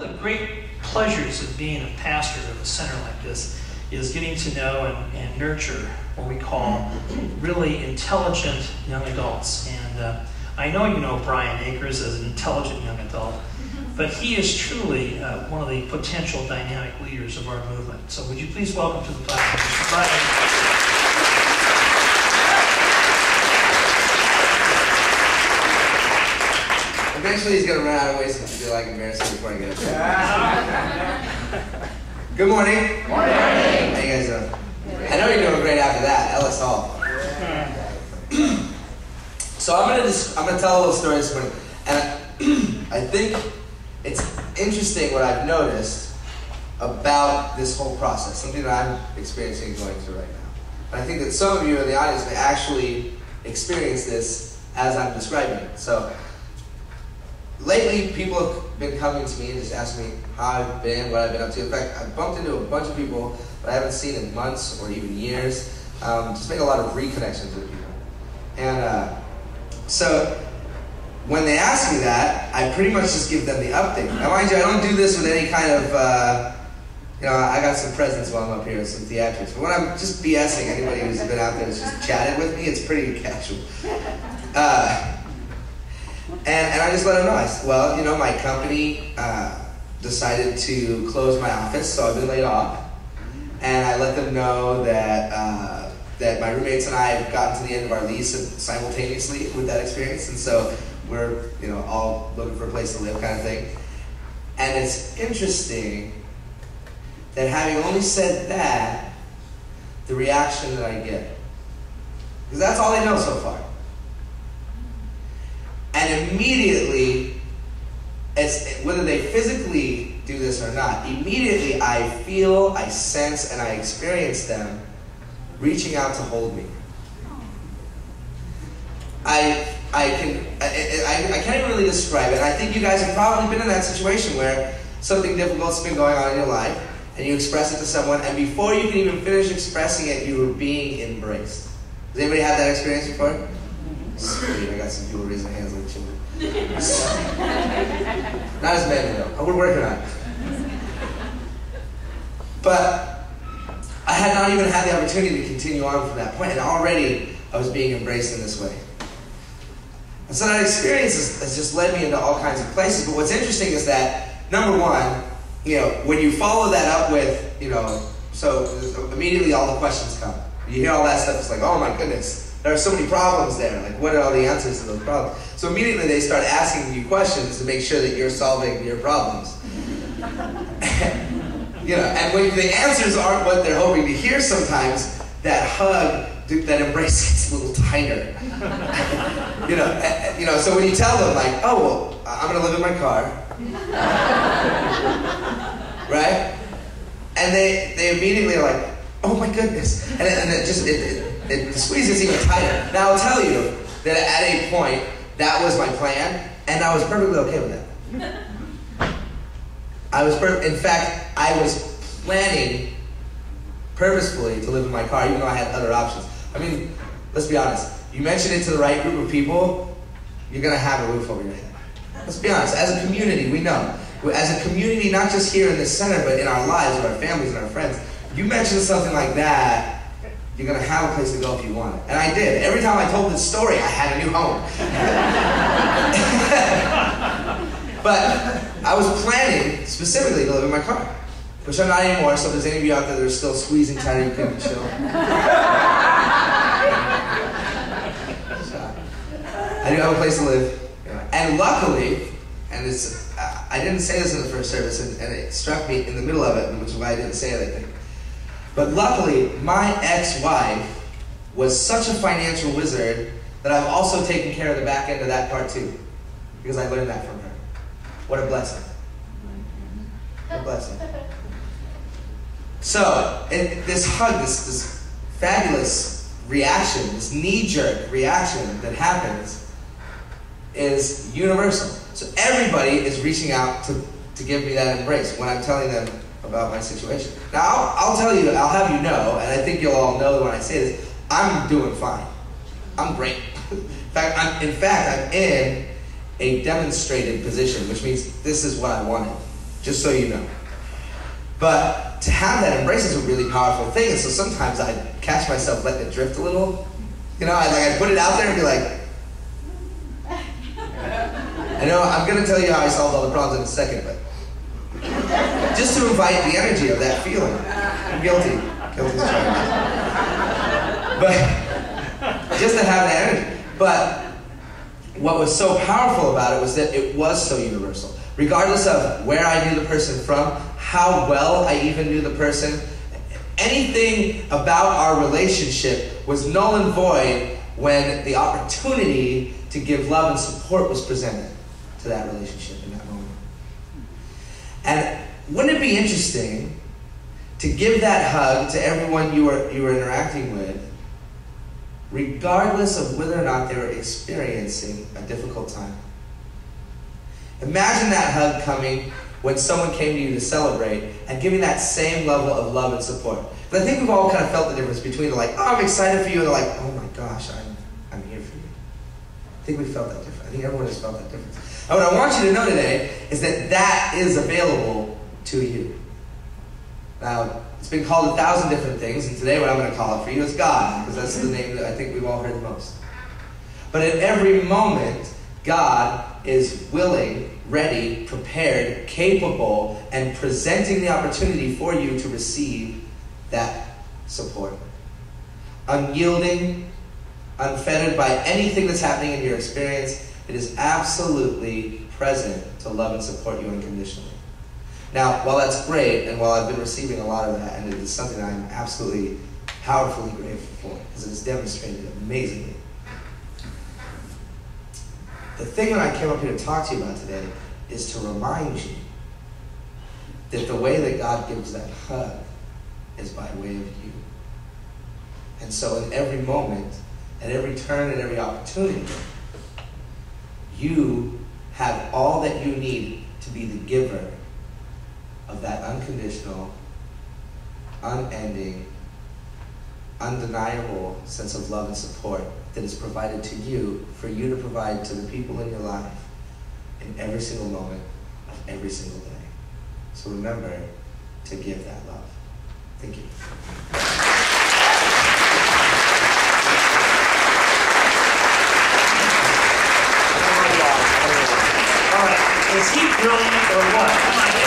One of the great pleasures of being a pastor of a center like this is getting to know and nurture what we call really intelligent young adults. And I know you know Brian Akers as an intelligent young adult, but he is truly one of the potential dynamic leaders of our movement. So would you please welcome to the platform Mr. Brian. Eventually he's going to run out of ways to feel like embarrassing before I get up. Good morning. Morning. How you guys doing? I know you're doing great after that. Ellis Hall. So I'm gonna tell a little story this morning, and I think it's interesting what I've noticed about this whole process, something that I'm experiencing and going through right now. And I think that some of you in the audience may actually experience this as I'm describing it. So lately, people have been coming to me and just asking me how I've been, what I've been up to. In fact, I've bumped into a bunch of people that I haven't seen in months or even years. Just make a lot of reconnections with people. And so when they ask me that, I pretty much just give them the update. Now, mind you, I don't do this with any kind of, I got some presents while I'm up here, some theatrics. But when I'm just BSing, anybody who's been out there that's just chatted with me, it's pretty casual. And I just let them know. My company decided to close my office, so I've been laid off. And I let them know that that my roommates and I have gotten to the end of our lease simultaneously with that experience, and so we're all looking for a place to live, kind of thing. And it's interesting that having only said that, the reaction that I get, because that's all they know so far. And immediately, whether they physically do this or not, immediately I feel, I sense, and I experience them reaching out to hold me. I can't even really describe it. I think you guys have probably been in that situation where something difficult's been going on in your life, and you express it to someone, and before you can even finish expressing it, you were being embraced. Does anybody have that experience before? Sweet, I got some people raising their hands like children. Not as many though. We're working on it. But I had not even had the opportunity to continue on from that point, and already I was being embraced in this way. And so that experience has just led me into all kinds of places. But what's interesting is that, number one, when you follow that up with, so immediately all the questions come. You hear all that stuff, it's like, oh my goodness. There are so many problems there. Like, what are all the answers to those problems? So immediately they start asking you questions to make sure that you're solving your problems. And when the answers aren't what they're hoping to hear sometimes, that hug, that embrace gets a little tighter. So when you tell them, like, oh, well, I'm going to live in my car. Right? And they immediately are like, oh my goodness. And it squeezes even tighter. Now I'll tell you that at a point, that was my plan, and I was perfectly okay with that. In fact, I was planning purposefully to live in my car, even though I had other options. I mean, let's be honest. You mention it to the right group of people, you're going to have a roof over your head. Let's be honest. As a community, we know. As a community, not just here in this center, but in our lives, with our families and our friends, you mention something like that, you're going to have a place to go if you want it. And I did. Every time I told this story, I had a new home. But I was planning specifically to live in my car, which I'm not anymore, so if there's any of you out there that are still squeezing tighter, you can chill. I do have a place to live. And luckily, and I didn't say this in the first service, and it struck me in the middle of it, which is why I didn't say it, I think. But luckily, my ex-wife was such a financial wizard that I've also taken care of the back end of that part too, because I learned that from her. What a blessing. What a blessing. So, this hug, this fabulous reaction, this knee-jerk reaction that happens is universal. So everybody is reaching out to give me that embrace when I'm telling them about my situation. Now, I'll tell you, I'll have you know, and I think you'll all know when I say this, I'm doing fine. I'm great. In fact, I'm in a demonstrated position, which means this is what I wanted. just so you know. But to have that embrace is a really powerful thing, and so sometimes I catch myself letting it drift a little. You know, I put it out there and be like, I know I'm going to tell you how I solved all the problems in a second, but just to invite the energy of that feeling. I'm guilty. Guilty as charged. But just to have that energy. But what was so powerful about it was that it was so universal. Regardless of where I knew the person from, how well I even knew the person, anything about our relationship was null and void when the opportunity to give love and support was presented to that relationship in that moment. And wouldn't it be interesting to give that hug to everyone you were interacting with, regardless of whether or not they were experiencing a difficult time? Imagine that hug coming when someone came to you to celebrate and giving that same level of love and support. But I think we've all kind of felt the difference between the like, oh, I'm excited for you, and the like, oh my gosh, I'm here for you. I think we felt that difference. I think everyone has felt that difference. And what I want you to know today is that that is available to you. Now, it's been called 1,000 different things, and today what I'm going to call it for you is God, because that's the name that I think we've all heard the most. But at every moment, God is willing, ready, prepared, capable, and presenting the opportunity for you to receive that support. Unyielding, unfettered by anything that's happening in your experience, it is absolutely present to love and support you unconditionally. Now, while that's great, and while I've been receiving a lot of that, and it is something I'm absolutely powerfully grateful for, because it has demonstrated amazingly, the thing that I came up here to talk to you about today is to remind you that the way that God gives that hug is by way of you. And so in every moment, at every turn, and every opportunity, you have all that you need to be the giver of that unconditional, unending, undeniable sense of love and support that is provided to you, for you to provide to the people in your life in every single moment of every single day. So remember to give that love. Thank you. All right, is he brilliant or what?